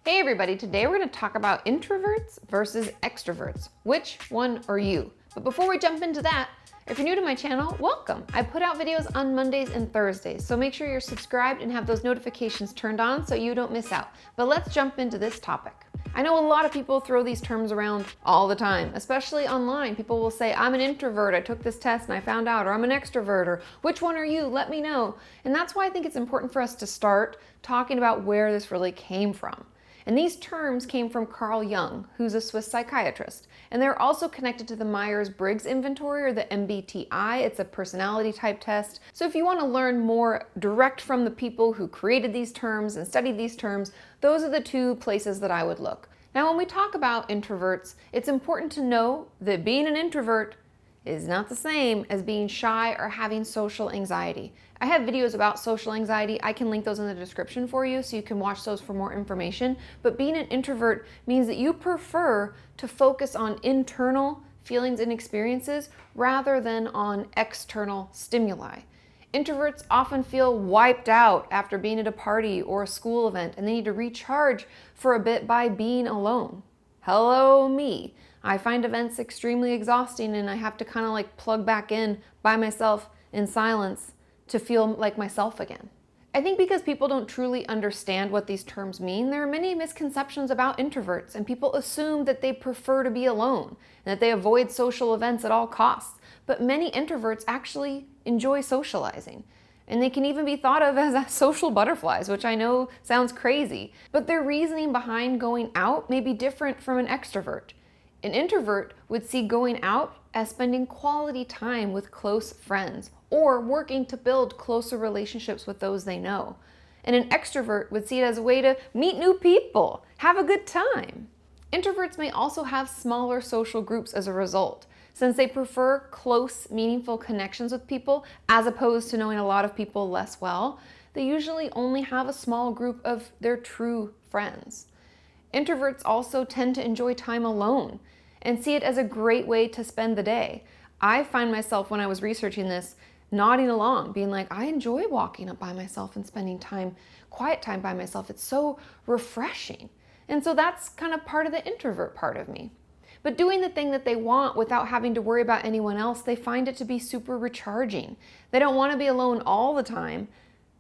Hey everybody, today we're going to talk about introverts versus extroverts. Which one are you? But before we jump into that, if you're new to my channel, welcome. I put out videos on Mondays and Thursdays, so make sure you're subscribed and have those notifications turned on so you don't miss out. But let's jump into this topic. I know a lot of people throw these terms around all the time, especially online. People will say, I'm an introvert, I took this test and I found out, or I'm an extrovert, or which one are you? Let me know. And that's why I think it's important for us to start talking about where this really came from. And these terms came from Carl Jung, who's a Swiss psychiatrist. And they're also connected to the Myers-Briggs inventory, or the MBTI. It's a personality type test. So if you want to learn more direct from the people who created these terms and studied these terms, those are the two places that I would look. Now, when we talk about introverts, it's important to know that being an introvert is not the same as being shy or having social anxiety. I have videos about social anxiety. I can link those in the description for you so you can watch those for more information. But being an introvert means that you prefer to focus on internal feelings and experiences rather than on external stimuli. Introverts often feel wiped out after being at a party or a school event, and they need to recharge for a bit by being alone. Hello, me. I find events extremely exhausting and I have to kind of like plug back in by myself in silence to feel like myself again. I think because people don't truly understand what these terms mean, there are many misconceptions about introverts, and people assume that they prefer to be alone and that they avoid social events at all costs. But many introverts actually enjoy socializing. And they can even be thought of as social butterflies, which I know sounds crazy. But their reasoning behind going out may be different from an extrovert. An introvert would see going out as spending quality time with close friends or working to build closer relationships with those they know. And an extrovert would see it as a way to meet new people, have a good time. Introverts may also have smaller social groups as a result, since they prefer close, meaningful connections with people as opposed to knowing a lot of people less well. They usually only have a small group of their true friends. Introverts also tend to enjoy time alone and see it as a great way to spend the day. I find myself, when I was researching this, nodding along, being like, I enjoy walking up by myself and spending time, quiet time by myself. It's so refreshing. And so that's kind of part of the introvert part of me. But doing the thing that they want without having to worry about anyone else, they find it to be super recharging. They don't want to be alone all the time,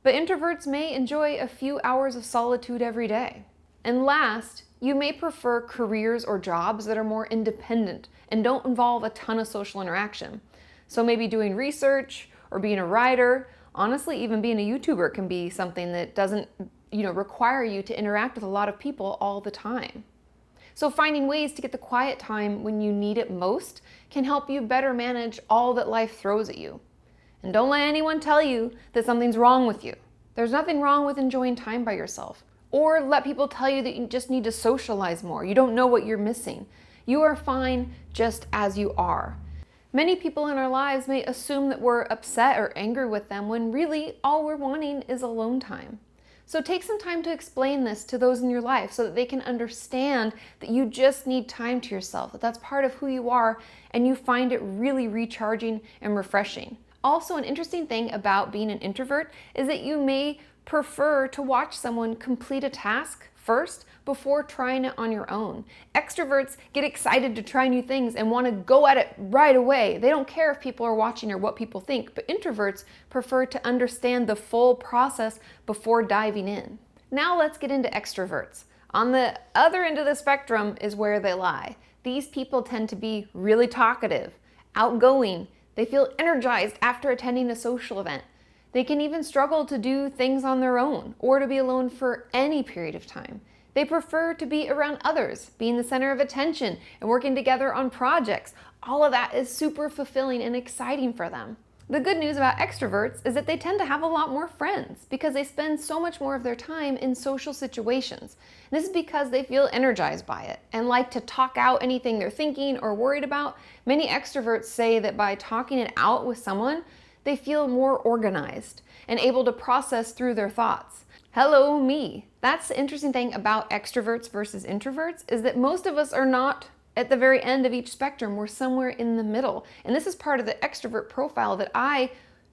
but introverts may enjoy a few hours of solitude every day. And last, you may prefer careers or jobs that are more independent and don't involve a ton of social interaction. So maybe doing research or being a writer, honestly, even being a YouTuber can be something that doesn't, require you to interact with a lot of people all the time. So finding ways to get the quiet time when you need it most can help you better manage all that life throws at you. And don't let anyone tell you that something's wrong with you. There's nothing wrong with enjoying time by yourself. Or let people tell you that you just need to socialize more. You don't know what you're missing. You are fine just as you are. Many people in our lives may assume that we're upset or angry with them when really all we're wanting is alone time. So take some time to explain this to those in your life so that they can understand that you just need time to yourself, that that's part of who you are, and you find it really recharging and refreshing. Also, an interesting thing about being an introvert is that you may prefer to watch someone complete a task first before trying it on your own. Extroverts get excited to try new things and want to go at it right away. They don't care if people are watching or what people think, but introverts prefer to understand the full process before diving in. Now let's get into extroverts. On the other end of the spectrum is where they lie. These people tend to be really talkative, outgoing. They feel energized after attending a social event. They can even struggle to do things on their own or to be alone for any period of time. They prefer to be around others, being the center of attention and working together on projects. All of that is super fulfilling and exciting for them. The good news about extroverts is that they tend to have a lot more friends because they spend so much more of their time in social situations. This is because they feel energized by it and like to talk out anything they're thinking or worried about. Many extroverts say that by talking it out with someone, they feel more organized and able to process through their thoughts. Hello, me. That's the interesting thing about extroverts versus introverts, is that most of us are not at the very end of each spectrum. We're somewhere in the middle. And this is part of the extrovert profile that I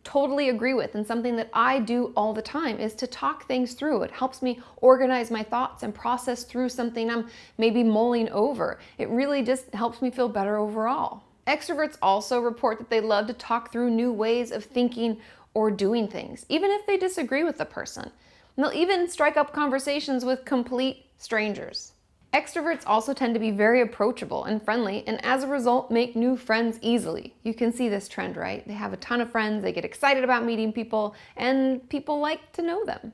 totally agree with, and something that I do all the time, is to talk things through. It helps me organize my thoughts and process through something I'm maybe mulling over. It really just helps me feel better overall. Extroverts also report that they love to talk through new ways of thinking or doing things, even if they disagree with the person. And they'll even strike up conversations with complete strangers. Extroverts also tend to be very approachable and friendly, and as a result make new friends easily. You can see this trend, right? They have a ton of friends, they get excited about meeting people, and people like to know them.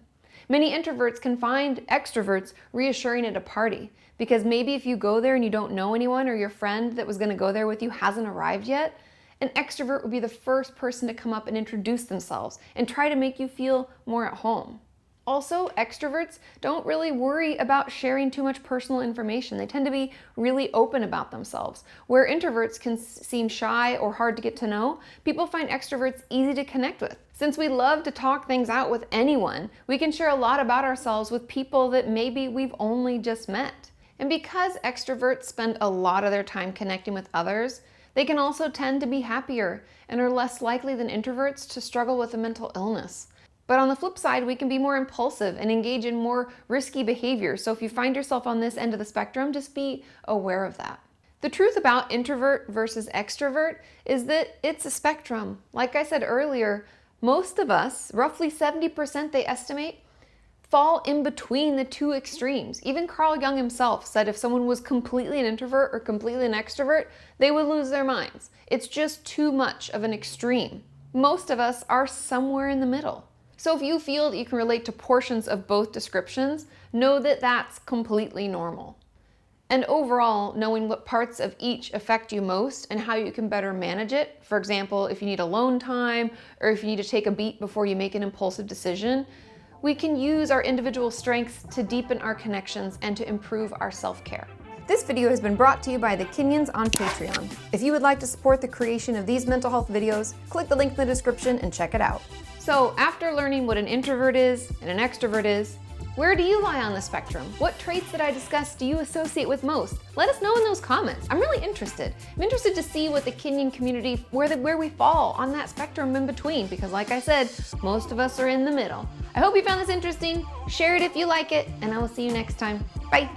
Many introverts can find extroverts reassuring at a party, because maybe if you go there and you don't know anyone, or your friend that was going to go there with you hasn't arrived yet, an extrovert would be the first person to come up and introduce themselves and try to make you feel more at home. Also, extroverts don't really worry about sharing too much personal information. They tend to be really open about themselves. Where introverts can seem shy or hard to get to know, people find extroverts easy to connect with. Since we love to talk things out with anyone, we can share a lot about ourselves with people that maybe we've only just met. And because extroverts spend a lot of their time connecting with others, they can also tend to be happier and are less likely than introverts to struggle with a mental illness. But on the flip side, we can be more impulsive and engage in more risky behavior. So if you find yourself on this end of the spectrum, just be aware of that. The truth about introvert versus extrovert is that it's a spectrum. Like I said earlier, most of us, roughly 70% they estimate, fall in between the two extremes. Even Carl Jung himself said if someone was completely an introvert or completely an extrovert, they would lose their minds. It's just too much of an extreme. Most of us are somewhere in the middle. So if you feel that you can relate to portions of both descriptions, know that that's completely normal. And overall, knowing what parts of each affect you most and how you can better manage it, for example, if you need alone time or if you need to take a beat before you make an impulsive decision, we can use our individual strengths to deepen our connections and to improve our self-care. This video has been brought to you by the Kenyans on Patreon. If you would like to support the creation of these mental health videos, click the link in the description and check it out. So after learning what an introvert is and an extrovert is, where do you lie on the spectrum? What traits that I discussed do you associate with most? Let us know in those comments. I'm really interested. I'm interested to see what the Kenyan community, where we fall on that spectrum in between, because like I said, most of us are in the middle. I hope you found this interesting. Share it if you like it, and I will see you next time. Bye.